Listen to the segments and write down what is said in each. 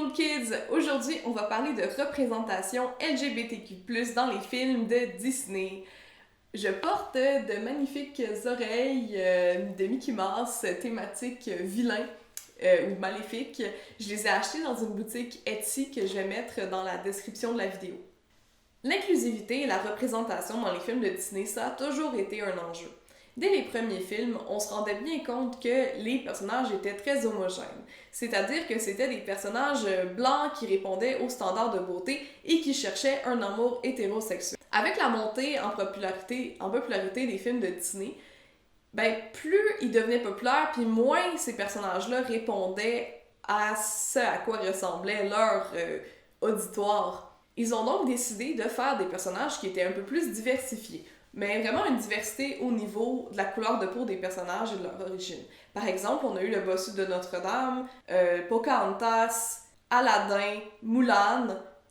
Cool Kids! Aujourd'hui, on va parler de représentation LGBTQ+, dans les films de Disney. Je porte de magnifiques oreilles de Mickey Mouse thématique vilain ou maléfique. Je les ai achetées dans une boutique Etsy que je vais mettre dans la description de la vidéo. L'inclusivité et la représentation dans les films de Disney, ça a toujours été un enjeu. Dès les premiers films, on se rendait bien compte que les personnages étaient très homogènes. C'est-à-dire que c'était des personnages blancs qui répondaient aux standards de beauté et qui cherchaient un amour hétérosexuel. Avec la montée en popularité des films de Disney, plus ils devenaient populaires, puis moins ces personnages-là répondaient à ce à quoi ressemblait leur auditoire. Ils ont donc décidé de faire des personnages qui étaient un peu plus diversifiés. Mais vraiment une diversité au niveau de la couleur de peau des personnages et de leur origine. Par exemple, on a eu le bossu de Notre-Dame, Pocahontas, Aladdin, Mulan,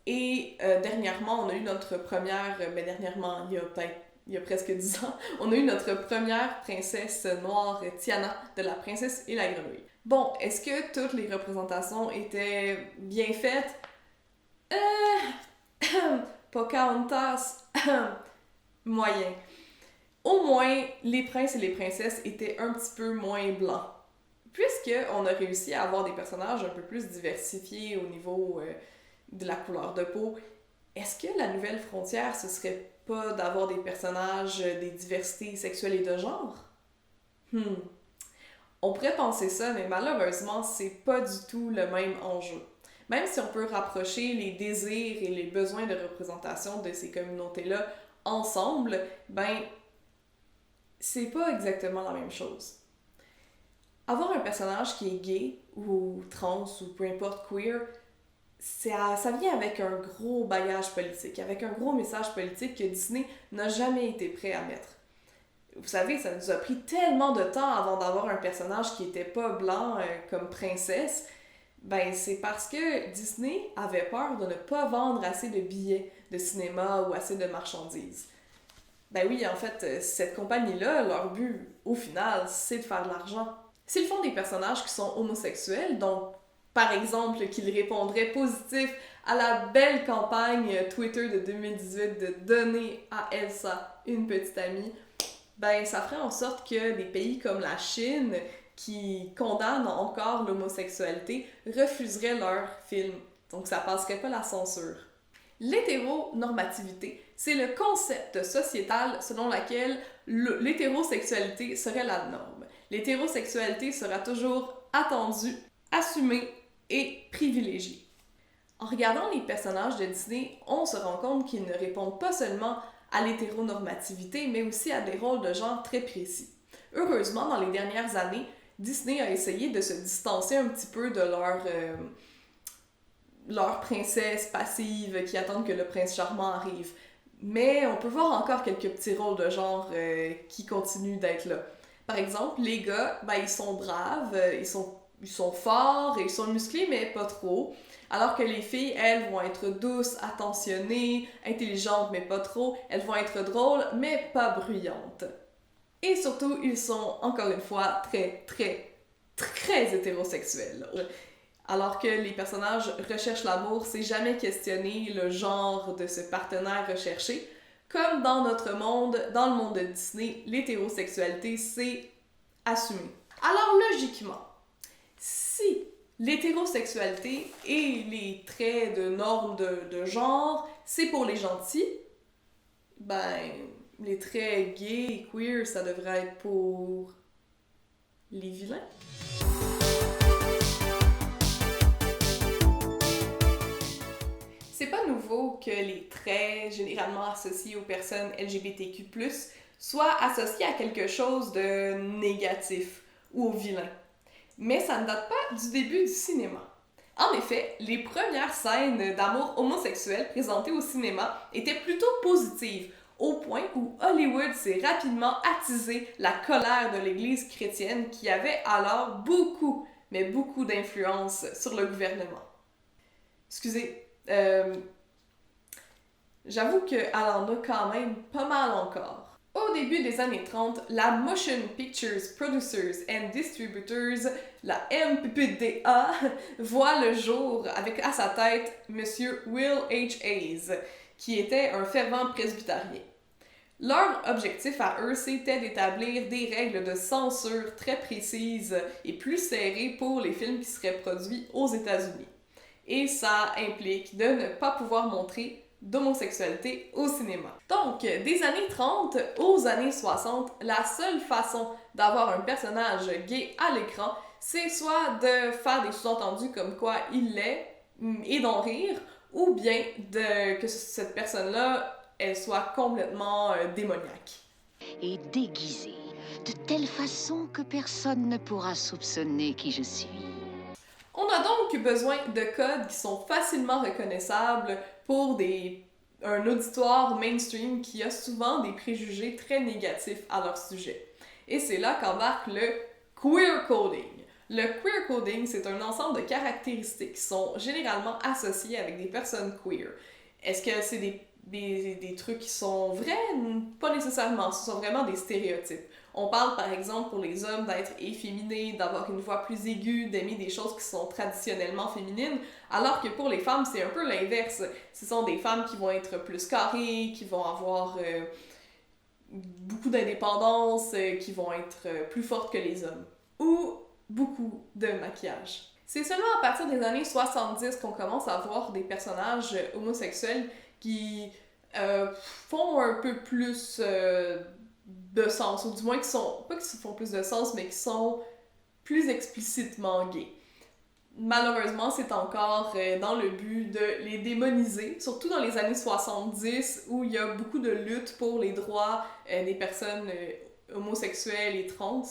et dernièrement, on a eu notre première, il y a presque 10 ans, on a eu notre première princesse noire, Tiana, de La Princesse et la Grenouille. Bon, est-ce que toutes les représentations étaient bien faites? Pocahontas... moyen. Au moins, les princes et les princesses étaient un petit peu moins blancs. Puisqu'on a réussi à avoir des personnages un peu plus diversifiés au niveau de la couleur de peau, est-ce que la nouvelle frontière, ce serait pas d'avoir des personnages des diversités sexuelles et de genre? On pourrait penser ça, mais malheureusement, c'est pas du tout le même enjeu. Même si on peut rapprocher les désirs et les besoins de représentation de ces communautés-là ensemble, c'est pas exactement la même chose. Avoir un personnage qui est gay ou trans ou peu importe queer, ça vient avec un gros bagage politique, avec un gros message politique que Disney n'a jamais été prêt à mettre. Vous savez, ça nous a pris tellement de temps avant d'avoir un personnage qui était pas blanc comme princesse. C'est parce que Disney avait peur de ne pas vendre assez de billets de cinéma ou assez de marchandises. Oui, en fait, cette compagnie-là, leur but, au final, c'est de faire de l'argent. S'ils font des personnages qui sont homosexuels, donc, par exemple, qu'ils répondraient positif à la belle campagne Twitter de 2018 de donner à Elsa une petite amie, ça ferait en sorte que des pays comme la Chine, qui condamnent encore l'homosexualité, refuseraient leurs films. Donc ça passerait pas la censure. L'hétéronormativité, c'est le concept sociétal selon lequel l'hétérosexualité serait la norme. L'hétérosexualité sera toujours attendue, assumée et privilégiée. En regardant les personnages de Disney, on se rend compte qu'ils ne répondent pas seulement à l'hétéronormativité, mais aussi à des rôles de genre très précis. Heureusement, dans les dernières années, Disney a essayé de se distancer un petit peu de leur princesse passive qui attendent que le prince charmant arrive. Mais on peut voir encore quelques petits rôles de genre qui continuent d'être là. Par exemple, les gars, ils sont braves, ils sont forts et ils sont musclés, mais pas trop. Alors que les filles, elles, vont être douces, attentionnées, intelligentes, mais pas trop. Elles vont être drôles, mais pas bruyantes. Et surtout, ils sont, encore une fois, très, très, très hétérosexuels. Alors que les personnages recherchent l'amour, c'est jamais questionner le genre de ce partenaire recherché. Comme dans notre monde, dans le monde de Disney, l'hétérosexualité, c'est assumé. Alors logiquement, si l'hétérosexualité et les traits de normes de genre, c'est pour les gentils, les traits gays et queer, ça devrait être pour les vilains. C'est pas nouveau que les traits généralement associés aux personnes LGBTQ+, soient associés à quelque chose de négatif ou au vilain. Mais ça ne date pas du début du cinéma. En effet, les premières scènes d'amour homosexuel présentées au cinéma étaient plutôt positives, au point où Hollywood s'est rapidement attisé la colère de l'Église chrétienne qui avait alors beaucoup, mais beaucoup d'influence sur le gouvernement. Excusez, j'avoue qu'elle en a quand même pas mal encore. Au début des années 30, la Motion Pictures Producers and Distributors, la MPPDA, voit le jour avec à sa tête Monsieur Will H. Hayes, qui était un fervent presbytérien. Leur objectif à eux, c'était d'établir des règles de censure très précises et plus serrées pour les films qui seraient produits aux États-Unis. Et ça implique de ne pas pouvoir montrer d'homosexualité au cinéma. Donc, des années 30 aux années 60, la seule façon d'avoir un personnage gay à l'écran, c'est soit de faire des sous-entendus comme quoi il l'est et d'en rire, ou bien que cette personne-là elle soit complètement démoniaque. Et déguisée, de telle façon que personne ne pourra soupçonner qui je suis. On a donc besoin de codes qui sont facilement reconnaissables pour un auditoire mainstream qui a souvent des préjugés très négatifs à leur sujet. Et c'est là qu'embarque le queer coding. Le queer coding, c'est un ensemble de caractéristiques qui sont généralement associées avec des personnes queer. Est-ce que c'est des trucs qui sont vrais? Pas nécessairement, ce sont vraiment des stéréotypes. On parle par exemple pour les hommes d'être efféminés, d'avoir une voix plus aiguë, d'aimer des choses qui sont traditionnellement féminines, alors que pour les femmes, c'est un peu l'inverse. Ce sont des femmes qui vont être plus carrées, qui vont avoir beaucoup d'indépendance, qui vont être plus fortes que les hommes. Ou beaucoup de maquillage. C'est seulement à partir des années 70 qu'on commence à voir des personnages homosexuels qui font un peu plus de sens, ou du moins qui sont, pas qui font plus de sens, mais qui sont plus explicitement gays. Malheureusement, c'est encore dans le but de les démoniser, surtout dans les années 70, où il y a beaucoup de lutte pour les droits des personnes homosexuelles et trans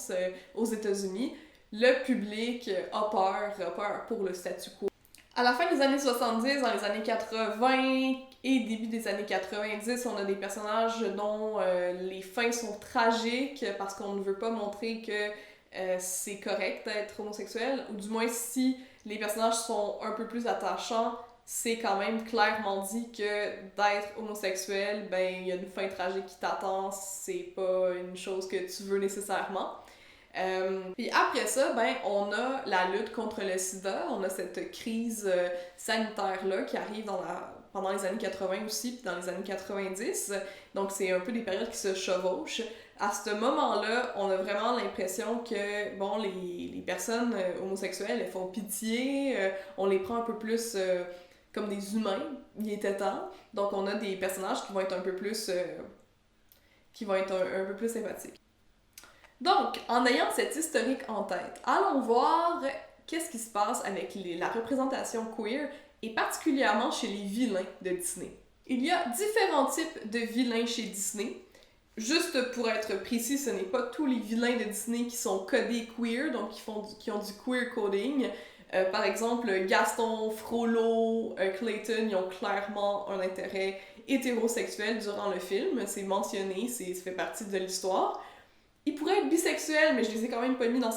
aux États-Unis. Le public a peur pour le statu quo. À la fin des années 70, dans les années 80 et début des années 90, on a des personnages dont les fins sont tragiques parce qu'on ne veut pas montrer que c'est correct d'être homosexuel, ou du moins si les personnages sont un peu plus attachants, c'est quand même clairement dit que d'être homosexuel, ben il y a une fin tragique qui t'attend, c'est pas une chose que tu veux nécessairement. Puis après ça, ben, on a la lutte contre le sida, on a cette crise sanitaire-là qui arrive pendant les années 80 aussi, puis dans les années 90, donc c'est un peu des périodes qui se chevauchent. À ce moment-là, on a vraiment l'impression que, bon, les personnes homosexuelles, elles font pitié, on les prend un peu plus comme des humains, il était temps, donc on a des personnages qui vont être un peu plus un peu plus sympathiques. Donc, en ayant cette historique en tête, allons voir qu'est-ce qui se passe avec la représentation queer et particulièrement chez les vilains de Disney. Il y a différents types de vilains chez Disney. Juste pour être précis, ce n'est pas tous les vilains de Disney qui sont codés queer, donc qui ont du queer coding. Par exemple, Gaston, Frollo, Clayton, ils ont clairement un intérêt hétérosexuel durant le film. C'est mentionné, ça fait partie de l'histoire. Ils pourraient être bisexuels, mais je les ai quand même pas mis dans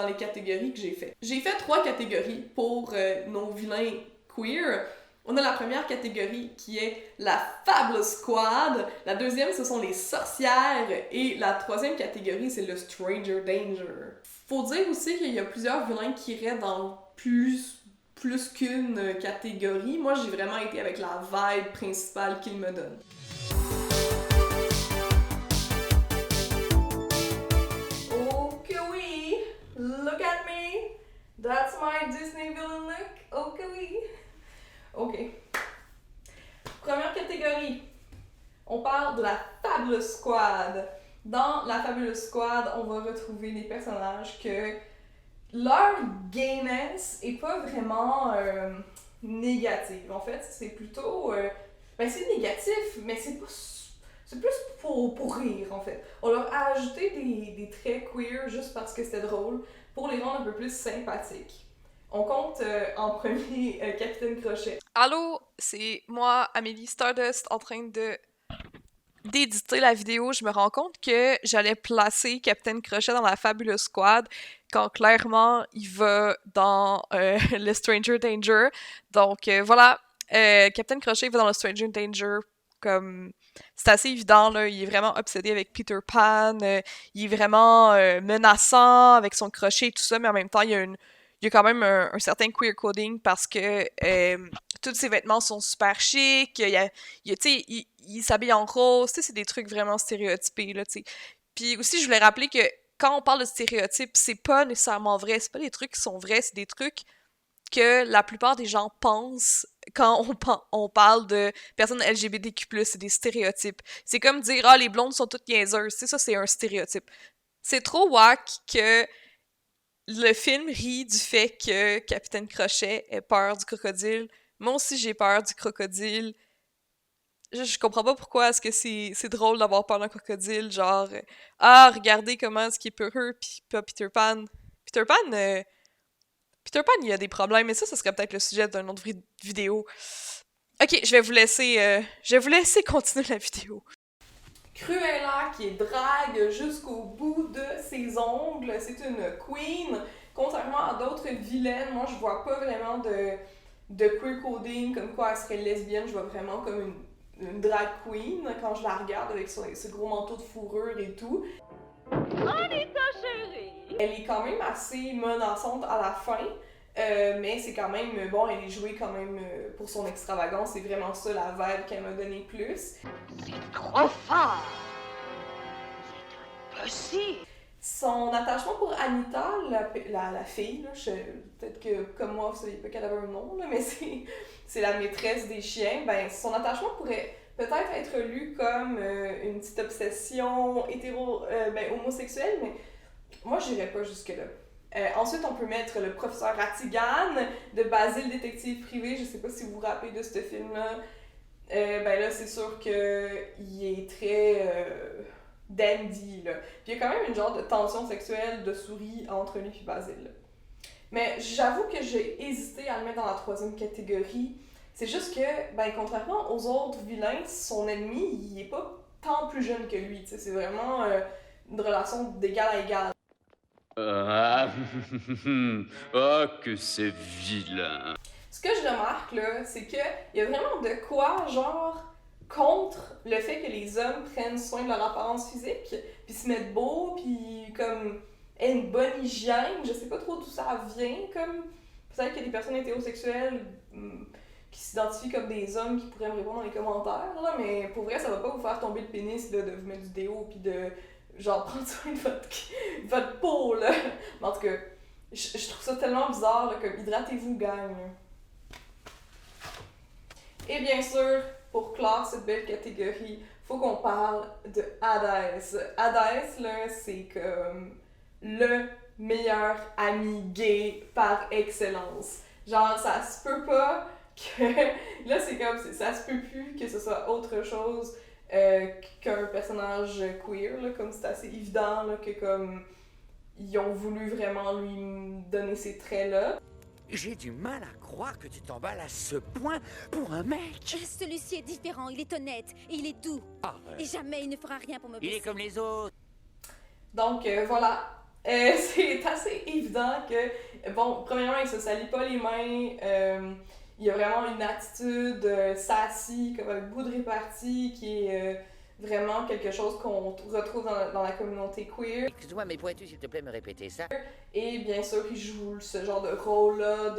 les catégories que j'ai faites. J'ai fait 3 catégories pour nos vilains queer. On a la première catégorie qui est la Fable Squad. La deuxième, ce sont les sorcières. Et la troisième catégorie, c'est le Stranger Danger. Faut dire aussi qu'il y a plusieurs vilains qui iraient dans plus qu'une catégorie. Moi, j'ai vraiment été avec la vibe principale qu'ils me donnent. Look at me! That's my Disney villain look! Okay, oui! Ok. Première catégorie. On parle de la Fabulous Squad. Dans la Fabulous Squad, on va retrouver des personnages que leur gayness est pas vraiment négative. En fait, c'est plutôt... c'est négatif, mais c'est plus pour rire, en fait. On leur a ajouté des traits queer juste parce que c'était drôle, pour les rendre un peu plus sympathiques. On compte en premier Capitaine Crochet. Allô, c'est moi, Amélie Stardust, en train d'éditer la vidéo. Je me rends compte que j'allais placer Capitaine Crochet dans la Fabulous Squad quand clairement il va dans le Stranger Danger. Donc voilà, Capitaine Crochet va dans le Stranger Danger Comme, c'est assez évident, là, il est vraiment obsédé avec Peter Pan, il est vraiment menaçant avec son crochet et tout ça, mais en même temps, il y a quand même un certain queer coding parce que tous ses vêtements sont super chics, tu sais, il s'habille en rose, tu sais, c'est des trucs vraiment stéréotypés, là, tu sais. Puis aussi, je voulais rappeler que quand on parle de stéréotypes, c'est pas nécessairement vrai, c'est pas des trucs qui sont vrais, c'est des trucs que la plupart des gens pensent quand on parle de personnes LGBTQ+, c'est des stéréotypes. C'est comme dire « Ah, les blondes sont toutes niaiseuses », c'est ça, c'est un stéréotype. C'est trop wack que le film rit du fait que Capitaine Crochet ait peur du crocodile. Moi aussi, j'ai peur du crocodile. Je comprends pas pourquoi est-ce que c'est drôle d'avoir peur d'un crocodile, genre ah, regardez comment est-ce qu'il est peureux, pis pas Peter Pan. Peter Pan, Peter Pan, il y a des problèmes, mais ça serait peut-être le sujet d'une autre vidéo. Ok, je vais vous laisser continuer la vidéo. Cruella qui est drague jusqu'au bout de ses ongles, c'est une queen. Contrairement à d'autres vilaines, moi je vois pas vraiment de queer coding comme quoi elle serait lesbienne, je vois vraiment comme une drag queen quand je la regarde avec ce gros manteau de fourrure et tout. Anita chérie! Elle est quand même assez menaçante à la fin, mais c'est quand même, bon, elle est jouée quand même pour son extravagance, c'est vraiment ça la vibe qu'elle m'a donné plus. C'est trop fort! C'est impossible! Son attachement pour Anita, la fille, là, peut-être que comme moi vous saviez pas qu'elle avait un nom, là, mais c'est la maîtresse des chiens, ben son attachement pourrait peut-être être lu comme une petite obsession homosexuelle, mais moi j'irais pas jusque-là. Ensuite, on peut mettre le professeur Ratigan de Basile, détective privé, je sais pas si vous vous rappelez de ce film-là. Ben là, c'est sûr qu'il est très dandy, là. Puis il y a quand même une genre de tension sexuelle de souris entre lui et Basile. Mais j'avoue que j'ai hésité à le mettre dans la troisième catégorie. C'est juste que, ben, contrairement aux autres vilains, son ennemi, il est pas tant plus jeune que lui, tu sais. C'est vraiment une relation d'égal à égal. Oh, que c'est vilain. Ce que je remarque, là, c'est qu'il y a vraiment de quoi, genre, contre le fait que les hommes prennent soin de leur apparence physique, puis se mettent beaux, puis comme aient une bonne hygiène. Je sais pas trop d'où ça vient, comme peut-être qu'il y a des personnes hétérosexuelles qui s'identifient comme des hommes qui pourraient me répondre dans les commentaires, là, mais pour vrai, ça va pas vous faire tomber le pénis là, de vous mettre du déo, puis de genre prendre soin de votre peau, là. Mais en tout cas, je trouve ça tellement bizarre, là, comme hydratez-vous, gang. Et bien sûr, pour clore cette belle catégorie, faut qu'on parle de Hadès. Hadès, là, c'est comme le meilleur ami gay par excellence. Genre, ça se peut pas que... Là, c'est comme... Ça se peut plus que ce soit autre chose qu'un personnage queer, là, comme c'est assez évident, là, que comme... Ils ont voulu vraiment lui donner ces traits-là. J'ai du mal à croire que tu t'emballes à ce point pour un mec. Celui-ci est différent, il est honnête et il est doux. Et jamais il ne fera rien pour me blesser. Il est comme les autres. Donc voilà, c'est assez évident que, bon, premièrement, il se salit pas les mains, il y a vraiment une attitude sassy, comme avec beaucoup de répartie, qui est vraiment quelque chose qu'on retrouve dans la communauté queer. Excuse-moi, mais pourrais-tu s'il te plaît me répéter ça? Et bien sûr, il joue ce genre de rôle-là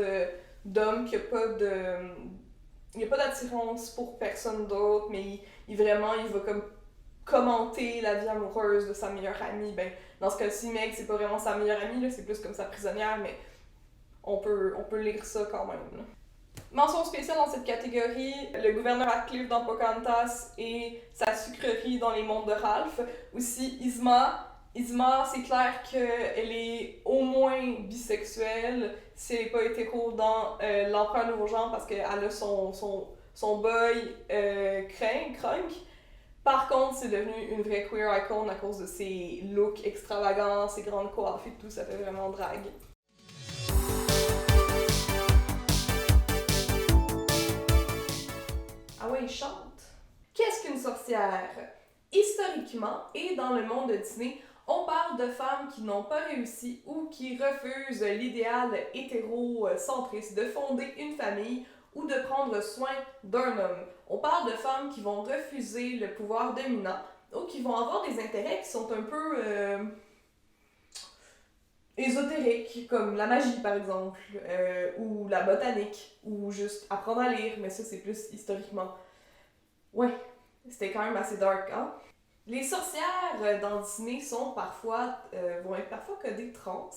d'homme qui a pas de... Il n'y a pas d'attirance pour personne d'autre, mais il va comme commenter la vie amoureuse de sa meilleure amie. Ben, dans ce cas-ci, Meg, c'est pas vraiment sa meilleure amie, là, c'est plus comme sa prisonnière, mais on peut lire ça quand même. Là. Mention spéciale dans cette catégorie, le gouverneur Radcliffe dans Pocahontas et sa sucrerie dans les mondes de Ralph. Aussi, Yzma, c'est clair qu'elle est au moins bisexuelle, si elle n'est pas hétéro dans L'Empereur Nouveau Genre, parce qu'elle a son boy Crunk. Par contre, c'est devenu une vraie queer icon à cause de ses looks extravagants, ses grandes coiffes et tout, ça fait vraiment drague. Ah ouais, il chante! Qu'est-ce qu'une sorcière? Historiquement, et dans le monde de Disney, on parle de femmes qui n'ont pas réussi ou qui refusent l'idéal hétérocentriste de fonder une famille ou de prendre soin d'un homme. On parle de femmes qui vont refuser le pouvoir dominant ou qui vont avoir des intérêts qui sont un peu ésotériques, comme la magie par exemple, ou la botanique, ou juste apprendre à lire, mais ça c'est plus historiquement. Ouais, c'était quand même assez dark, hein? Les sorcières dans Disney vont être parfois codées trans.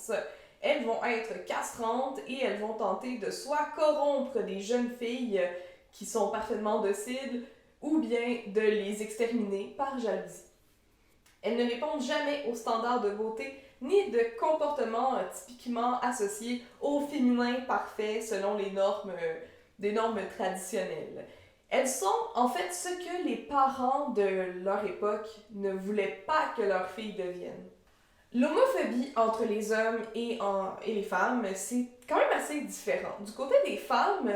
Elles vont être castrantes et elles vont tenter de soit corrompre des jeunes filles qui sont parfaitement dociles ou bien de les exterminer par jalousie. Elles ne répondent jamais aux standards de beauté ni de comportement typiquement associés au féminin parfait selon des normes traditionnelles. Elles sont en fait ce que les parents de leur époque ne voulaient pas que leurs filles deviennent. L'homophobie entre les hommes et les femmes, c'est quand même assez différent. Du côté des femmes,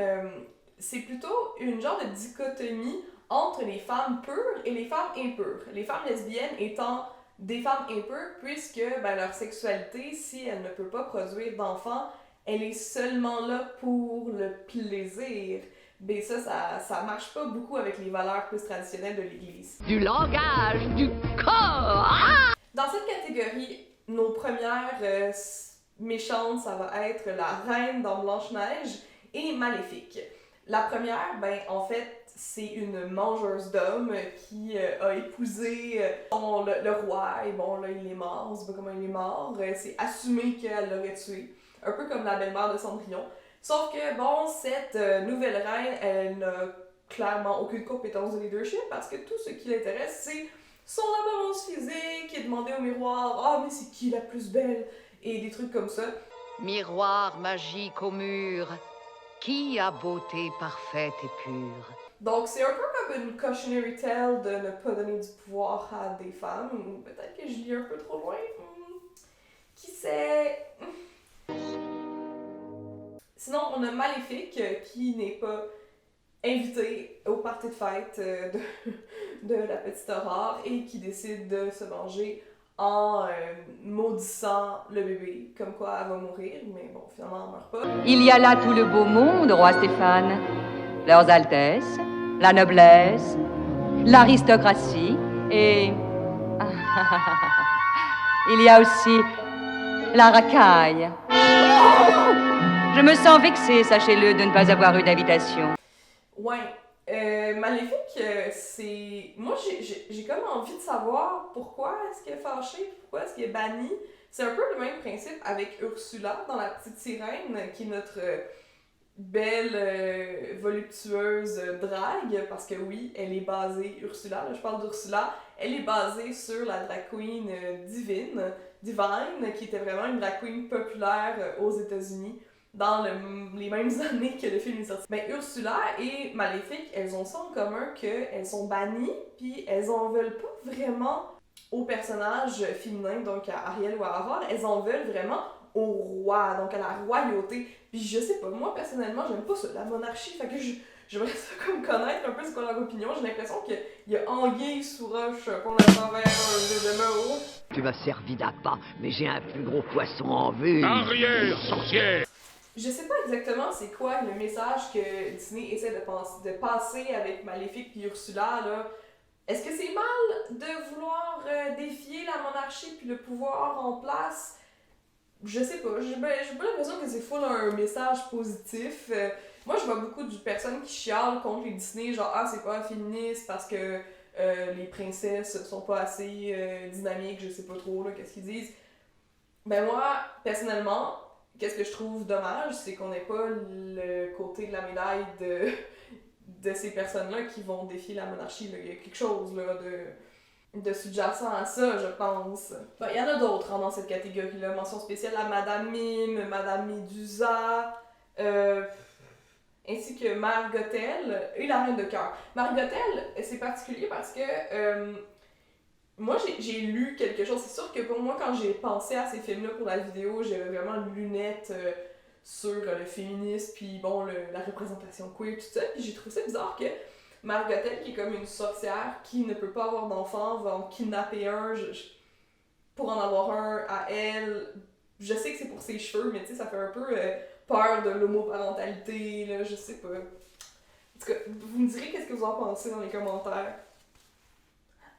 c'est plutôt une genre de dichotomie entre les femmes pures et les femmes impures. Les femmes lesbiennes étant des femmes impures puisque leur sexualité, si elle ne peut pas produire d'enfants, elle est seulement là pour le plaisir. Ben ça marche pas beaucoup avec les valeurs plus traditionnelles de l'Église. Du langage, du corps. Ah! Dans cette catégorie, nos premières méchantes, ça va être la reine dans Blanche-Neige et Maléfique. La première, en fait, c'est une mangeuse d'hommes qui a épousé le roi, et bon, là, il est mort, on sait pas comment il est mort, c'est assumé qu'elle l'aurait tué, un peu comme la belle-mère de Cendrillon. Sauf que, cette nouvelle reine, elle n'a clairement aucune compétence de leadership parce que tout ce qui l'intéresse, c'est son apparence physique, qui est demandé au miroir, « Ah, mais c'est qui la plus belle? » et des trucs comme ça. Miroir magique au mur, qui a beauté parfaite et pure? Donc, c'est un peu comme une cautionary tale de ne pas donner du pouvoir à des femmes. Ou peut-être que je lis un peu trop loin. Qui sait? Sinon, on a Maléfique, qui n'est pas invitée au party de fête de la petite Aurore et qui décide de se venger en maudissant le bébé, comme quoi elle va mourir, mais bon, finalement, elle meurt pas. Il y a là tout le beau monde, roi Stéphane. Leurs Altesses, la noblesse, l'aristocratie et... il y a aussi la racaille. Je me sens vexée, sachez-le, de ne pas avoir eu d'invitation. Ouais. Maléfique, c'est... Moi, j'ai comme envie de savoir pourquoi est-ce qu'elle est fâchée, pourquoi est-ce qu'elle est bannie. C'est un peu le même principe avec Ursula dans La Petite Sirène, qui est notre belle, voluptueuse drague, parce que oui, elle est basée, Ursula, là je parle d'Ursula, elle est basée sur la drag queen Divine, qui était vraiment une drag queen populaire aux États-Unis dans les mêmes années que le film est sorti. Ursula et Maléfique, elles ont ça en commun qu'elles sont bannies, puis elles en veulent pas vraiment aux personnages féminins, donc à Ariel ou à Aurore, elles en veulent vraiment au roi, donc à la royauté. Puis je sais pas, moi personnellement, j'aime pas ça, la monarchie, fait que j'aimerais ça comme connaître un peu c'est quoi leur opinion. J'ai l'impression qu'il y a anguille sous roche pour l'instant vers un demeure. Tu m'as servi d'appât, mais j'ai un plus gros poisson en vue. Arrière, sorcière! Je sais pas exactement c'est quoi le message que Disney essaie de passer avec Maléfique puis Ursula, là. Est-ce que c'est mal de vouloir défier la monarchie puis le pouvoir en place? Je sais pas, j'ai pas l'impression que c'est full un message positif. Moi, je vois beaucoup de personnes qui chialent contre les Disney, genre « Ah, c'est pas féministe parce que les princesses sont pas assez dynamiques, je sais pas trop, là, qu'est-ce qu'ils disent. » Moi, personnellement, qu'est-ce que je trouve dommage, c'est qu'on n'ait pas le côté de la médaille de ces personnes-là qui vont défier la monarchie. Là. Il y a quelque chose là, de sous-jacent à ça, je pense. Il y en a d'autres dans cette catégorie-là. Mention spéciale à Madame Mime, Madame Médusa, ainsi que Mère Gothel et la Reine de Cœur. Mère Gothel, c'est particulier parce que moi, j'ai lu quelque chose. C'est sûr que pour moi, quand j'ai pensé à ces films-là pour la vidéo, j'avais vraiment une lunette sur le féminisme, puis bon, la représentation queer, tout ça. Puis j'ai trouvé ça bizarre que Mère Gothel, qui est comme une sorcière qui ne peut pas avoir d'enfant, va en kidnapper un pour en avoir un à elle. Je sais que c'est pour ses cheveux, mais tu sais, ça fait un peu peur de l'homoparentalité, là, je sais pas. En tout cas, vous me direz qu'est-ce que vous en pensez dans les commentaires.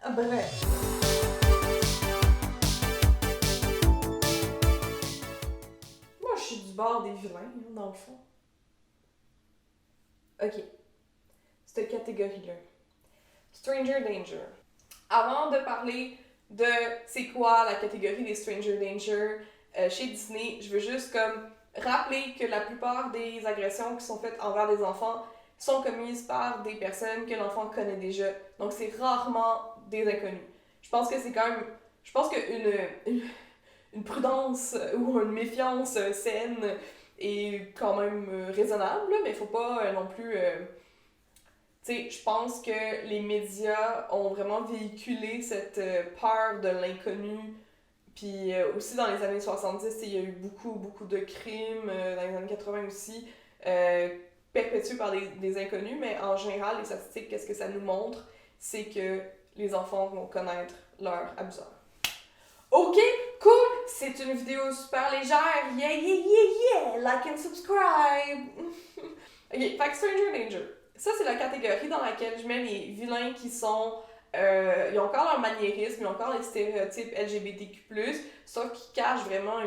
Ah, bref. Moi, je suis du bord des vilains, dans le fond. Ok. Cette catégorie-là. Stranger Danger. Avant de parler de c'est quoi la catégorie des Stranger Danger chez Disney, je veux juste comme rappeler que la plupart des agressions qui sont faites envers des enfants sont commises par des personnes que l'enfant connaît déjà. Donc c'est rarement des inconnus. Je pense que c'est quand même... Je pense qu'une prudence ou une méfiance saine est quand même raisonnable, mais faut pas non plus... Tu sais, je pense que les médias ont vraiment véhiculé cette peur de l'inconnu. Puis aussi dans les années 70, il y a eu beaucoup de crimes, dans les années 80 aussi, perpétués par des inconnus, mais en général, les statistiques, qu'est-ce que ça nous montre? C'est que les enfants vont connaître leur abuseur. Ok, cool! C'est une vidéo super légère. Yeah! Like and subscribe! Ok, fait que Stranger Danger. Ça, c'est la catégorie dans laquelle je mets les vilains qui sont... ils ont encore leur maniérisme, ils ont encore les stéréotypes LGBTQ+, sauf qu'ils cachent vraiment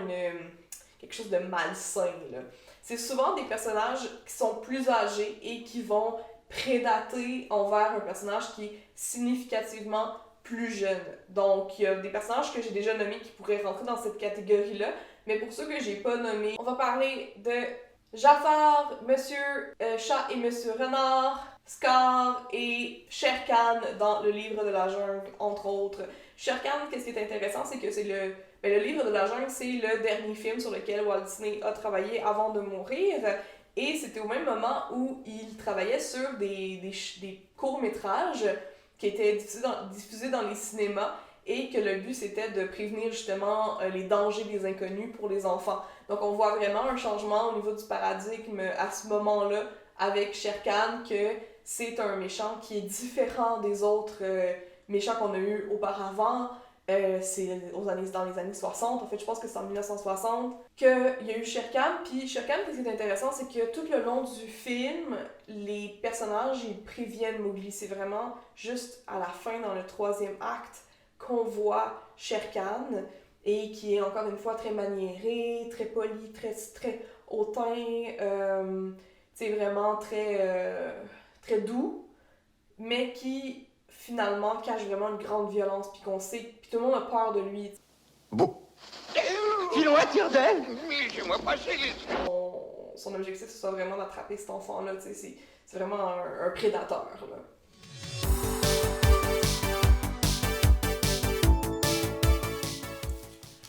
quelque chose de malsain, là. C'est souvent des personnages qui sont plus âgés et qui vont prédater envers un personnage qui est significativement plus jeune. Donc, il y a des personnages que j'ai déjà nommés qui pourraient rentrer dans cette catégorie-là, mais pour ceux que j'ai pas nommés, on va parler de Jafar, Monsieur Chat et Monsieur Renard, Scar et Shere Khan dans Le Livre de la Jungle, entre autres. Shere Khan, qu'est-ce qui est intéressant, c'est que c'est le Livre de la Jungle, c'est le dernier film sur lequel Walt Disney a travaillé avant de mourir, et c'était au même moment où il travaillait sur des courts-métrages qui étaient diffusés dans les cinémas, et que le but c'était de prévenir justement les dangers des inconnus pour les enfants. Donc on voit vraiment un changement au niveau du paradigme à ce moment-là avec Shere Khan, que c'est un méchant qui est différent des autres méchants qu'on a eu auparavant. C'est dans les années 60, en fait je pense que c'est en 1960 qu'il y a eu Shere Khan. Puis Shere Khan, ce qui est intéressant, c'est que tout le long du film, les personnages ils préviennent Mowgli. C'est vraiment juste à la fin, dans le 3e acte, qu'on voit Shere Khan, et qui est encore une fois très maniéré, très poli, très hautain, vraiment très doux, mais qui finalement cache vraiment une grande violence, puis qu'on sait, puis tout le monde a peur de lui. Bon. Filon attire d'elle. Laissez-moi passer les... Son objectif, ce soit vraiment d'attraper cet enfant-là, c'est vraiment un prédateur, là.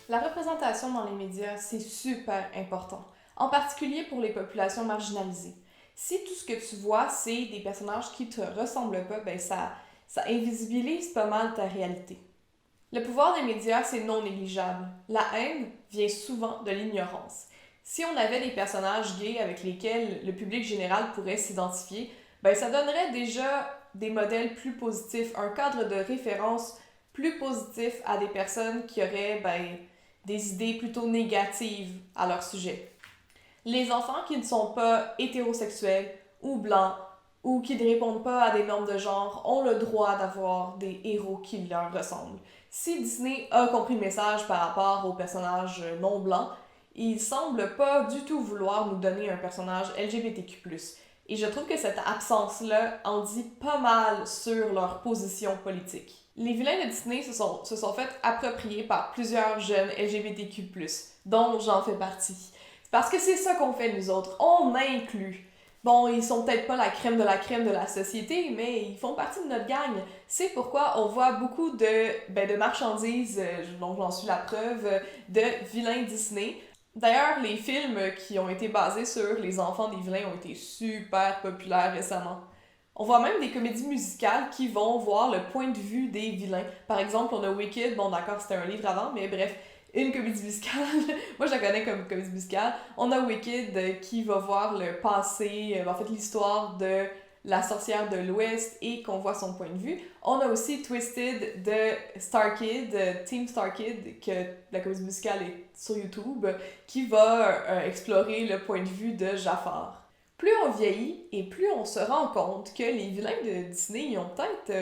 La représentation dans les médias, c'est super important, en particulier pour les populations marginalisées. Si tout ce que tu vois, c'est des personnages qui te ressemblent pas, ben ça invisibilise pas mal ta réalité. Le pouvoir des médias, c'est non négligeable. La haine vient souvent de l'ignorance. Si on avait des personnages gays avec lesquels le public général pourrait s'identifier, ben ça donnerait déjà des modèles plus positifs, un cadre de référence plus positif à des personnes qui auraient des idées plutôt négatives à leur sujet. Les enfants qui ne sont pas hétérosexuels ou blancs ou qui ne répondent pas à des normes de genre ont le droit d'avoir des héros qui leur ressemblent. Si Disney a compris le message par rapport aux personnages non blancs, il semble pas du tout vouloir nous donner un personnage LGBTQ+. Et je trouve que cette absence-là en dit pas mal sur leur position politique. Les vilains de Disney se sont fait approprier par plusieurs jeunes LGBTQ+, dont j'en fais partie. C'est parce que c'est ça qu'on fait nous autres, on inclut. Bon, ils sont peut-être pas la crème de la société, mais ils font partie de notre gang. C'est pourquoi on voit beaucoup de marchandises, donc j'en suis la preuve, de vilains Disney. D'ailleurs, les films qui ont été basés sur les enfants des vilains ont été super populaires récemment. On voit même des comédies musicales qui vont voir le point de vue des vilains. Par exemple, on a Wicked, bon d'accord, c'était un livre avant, mais bref, une comédie musicale, moi je la connais comme comédie musicale. On a Wicked qui va voir le passé, en fait l'histoire de la sorcière de l'Ouest et qu'on voit son point de vue. On a aussi Twisted de Star Kid, Team Star Kid, que la comédie musicale est sur YouTube, qui va explorer le point de vue de Jafar. plus on vieillit et plus on se rend compte que les vilains de Disney, ils ont peut-être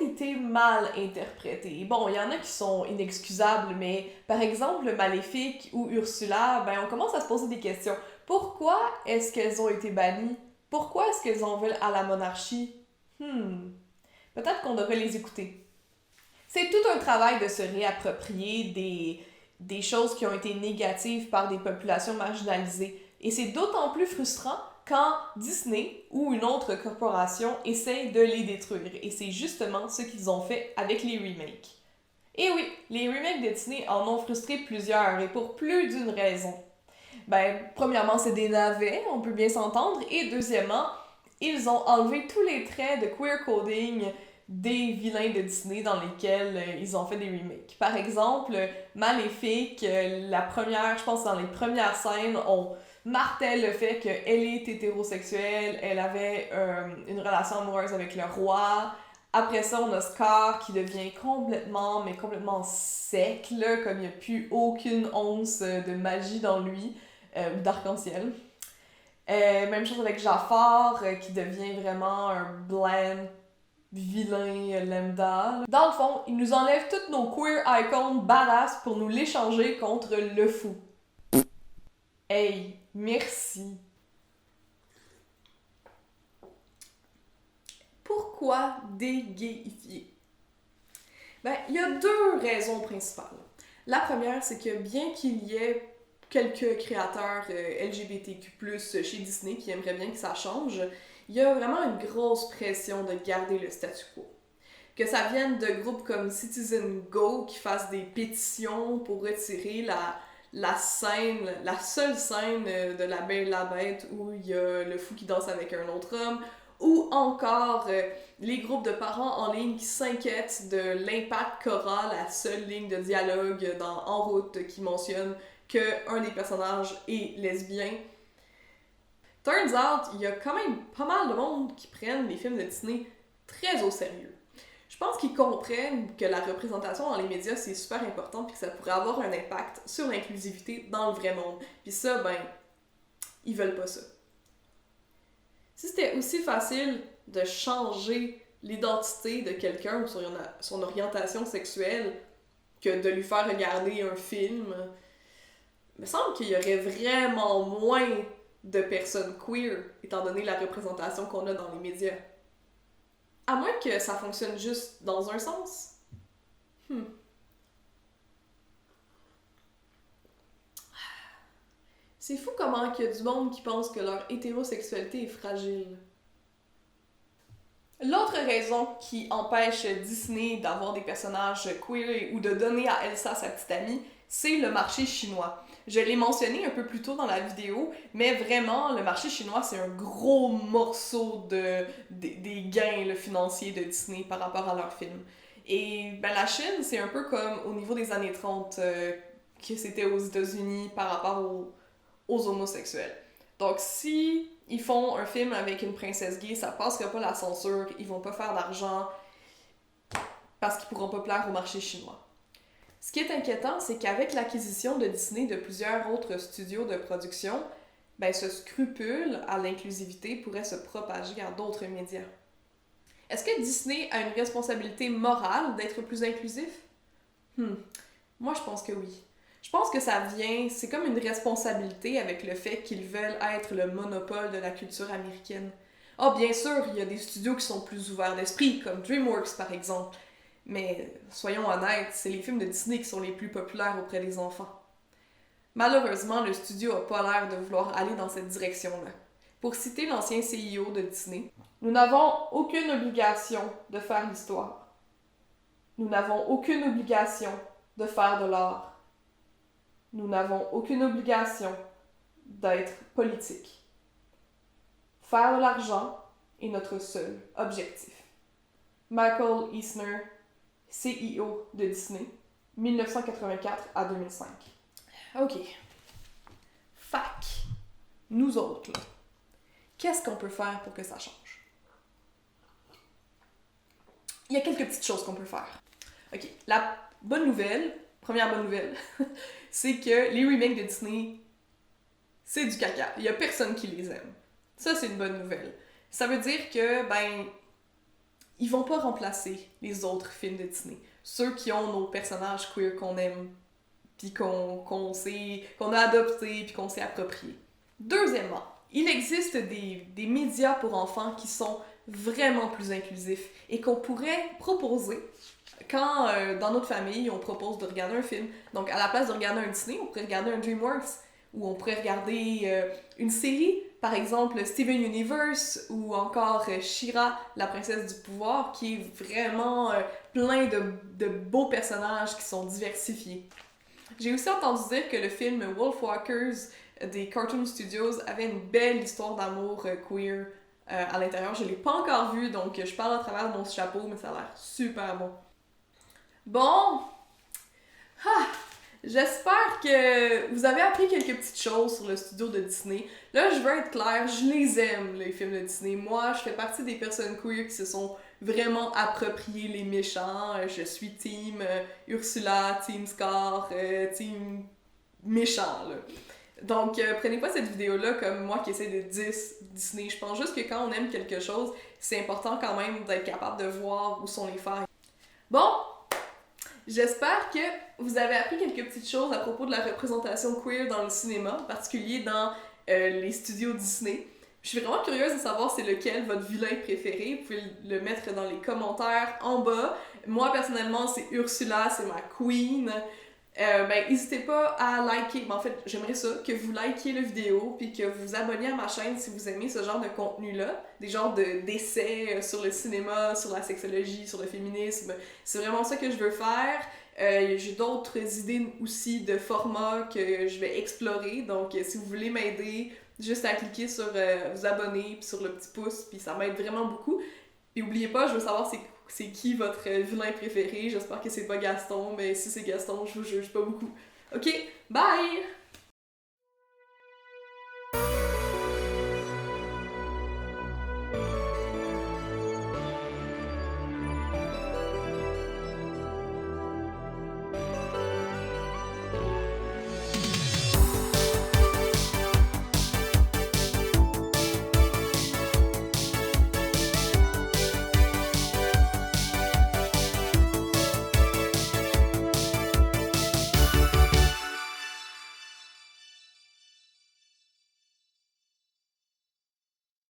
été mal interprétés. Bon, il y en a qui sont inexcusables, mais par exemple, Maléfique ou Ursula, ben on commence à se poser des questions. Pourquoi est-ce qu'elles ont été bannies? Pourquoi est-ce qu'elles en veulent à la monarchie? Peut-être qu'on devrait les écouter. C'est tout un travail de se réapproprier des choses qui ont été négatives par des populations marginalisées. Et c'est d'autant plus frustrant quand Disney ou une autre corporation essaye de les détruire. Et c'est justement ce qu'ils ont fait avec les remakes. Et oui, les remakes de Disney en ont frustré plusieurs, et pour plus d'une raison. Ben, premièrement, c'est des navets, on peut bien s'entendre, et deuxièmement, ils ont enlevé tous les traits de queer coding des vilains de Disney dans lesquels ils ont fait des remakes. Par exemple, Maléfique, la première, je pense dans les premières scènes, on martèle le fait qu'elle est hétérosexuelle, elle avait une relation amoureuse avec le roi. Après ça, on a Scar qui devient complètement sec, là, comme il n'y a plus aucune once de magie dans lui, ou d'arc-en-ciel. Même chose avec Jafar, qui devient vraiment un bland vilain lambda. Dans le fond, ils nous enlèvent toutes nos queer icons badass pour nous l'échanger contre le fou. Hey, merci. Pourquoi dégayifier? Ben, il y a deux raisons principales. La première, c'est que bien qu'il y ait quelques créateurs LGBTQ+, chez Disney qui aimeraient bien que ça change, il y a vraiment une grosse pression de garder le statu quo. Que ça vienne de groupes comme Citizen Go qui fassent des pétitions pour retirer la seule scène de La Belle et la Bête où il y a le fou qui danse avec un autre homme, ou encore les groupes de parents en ligne qui s'inquiètent de l'impact qu'aura la seule ligne de dialogue dans En route qui mentionne qu'un des personnages est lesbien. Turns out, il y a quand même pas mal de monde qui prennent les films de Disney très au sérieux. Je pense qu'ils comprennent que la représentation dans les médias, c'est super important puis que ça pourrait avoir un impact sur l'inclusivité dans le vrai monde. Puis ça, ben, ils veulent pas ça. Si c'était aussi facile de changer l'identité de quelqu'un ou son orientation sexuelle que de lui faire regarder un film, il me semble qu'il y aurait vraiment moins de personnes queer, étant donné la représentation qu'on a dans les médias. À moins que ça fonctionne juste dans un sens. C'est fou comment il y a du monde qui pense que leur hétérosexualité est fragile. L'autre raison qui empêche Disney d'avoir des personnages queer ou de donner à Elsa sa petite amie, c'est le marché chinois. Je l'ai mentionné un peu plus tôt dans la vidéo, mais vraiment, le marché chinois, c'est un gros morceau des gains financiers de Disney par rapport à leurs films. Et ben, la Chine, c'est un peu comme au niveau des années 30, que c'était aux États-Unis par rapport aux homosexuels. Donc si ils font un film avec une princesse gay, ça passera pas la censure, ils vont pas faire d'argent parce qu'ils pourront pas plaire au marché chinois. Ce qui est inquiétant, c'est qu'avec l'acquisition de Disney de plusieurs autres studios de production, ben ce scrupule à l'inclusivité pourrait se propager à d'autres médias. Est-ce que Disney a une responsabilité morale d'être plus inclusif? Moi je pense que oui. Je pense que c'est comme une responsabilité avec le fait qu'ils veulent être le monopole de la culture américaine. Bien sûr, il y a des studios qui sont plus ouverts d'esprit, comme DreamWorks par exemple. Mais soyons honnêtes, c'est les films de Disney qui sont les plus populaires auprès des enfants. Malheureusement, le studio n'a pas l'air de vouloir aller dans cette direction-là. Pour citer l'ancien CEO de Disney, « Nous n'avons aucune obligation de faire l'histoire. Nous n'avons aucune obligation de faire de l'art. Nous n'avons aucune obligation d'être politique. Faire de l'argent est notre seul objectif. » Michael Eisner, CEO de Disney, 1984 à 2005. Ok. Fac. Nous autres, là. Qu'est-ce qu'on peut faire pour que ça change? Il y a quelques petites choses qu'on peut faire. Ok. La bonne nouvelle, première bonne nouvelle, c'est que les remakes de Disney c'est du caca. Il y a personne qui les aime. Ça, c'est une bonne nouvelle. Ça veut dire que, ils vont pas remplacer les autres films de Disney. Ceux qui ont nos personnages queer qu'on aime, puis qu'on a adoptés, puis qu'on s'est appropriés. Deuxièmement, il existe des médias pour enfants qui sont vraiment plus inclusifs et qu'on pourrait proposer quand, dans notre famille, on propose de regarder un film. Donc, à la place de regarder un Disney, on pourrait regarder un DreamWorks, ou on pourrait regarder une série, par exemple Steven Universe, ou encore She-Ra, la princesse du pouvoir, qui est vraiment plein de beaux personnages qui sont diversifiés. J'ai aussi entendu dire que le film Wolfwalkers des Cartoon Studios avait une belle histoire d'amour queer à l'intérieur. Je l'ai pas encore vu, donc je parle à travers mon chapeau, mais ça a l'air super bon. Bon, j'espère que vous avez appris quelques petites choses sur le studio de Disney. Là, je veux être claire, je les aime, les films de Disney. Moi, je fais partie des personnes queer qui se sont vraiment appropriées les méchants. Je suis team Ursula, team Scar, team méchant, là. Donc, prenez pas cette vidéo-là comme moi qui essaie de Disney. Je pense juste que quand on aime quelque chose, c'est important quand même d'être capable de voir où sont les failles. Bon, j'espère que vous avez appris quelques petites choses à propos de la représentation queer dans le cinéma, en particulier dans les studios Disney. Je suis vraiment curieuse de savoir c'est lequel votre vilain préféré. Vous pouvez le mettre dans les commentaires en bas. Moi, personnellement, c'est Ursula, c'est ma queen. N'hésitez pas à liker. En fait, j'aimerais ça, que vous likiez la vidéo puis que vous vous abonniez à ma chaîne si vous aimez ce genre de contenu-là. Des genres d'essais sur le cinéma, sur la sexologie, sur le féminisme. C'est vraiment ça que je veux faire. J'ai d'autres idées aussi de formats que je vais explorer. Donc, si vous voulez m'aider, juste à cliquer sur vous abonner puis sur le petit pouce, puis ça m'aide vraiment beaucoup. Et n'oubliez pas, je veux savoir c'est qui votre vilain préféré. J'espère que c'est pas Gaston, mais si c'est Gaston, je vous juge pas beaucoup. Ok, bye!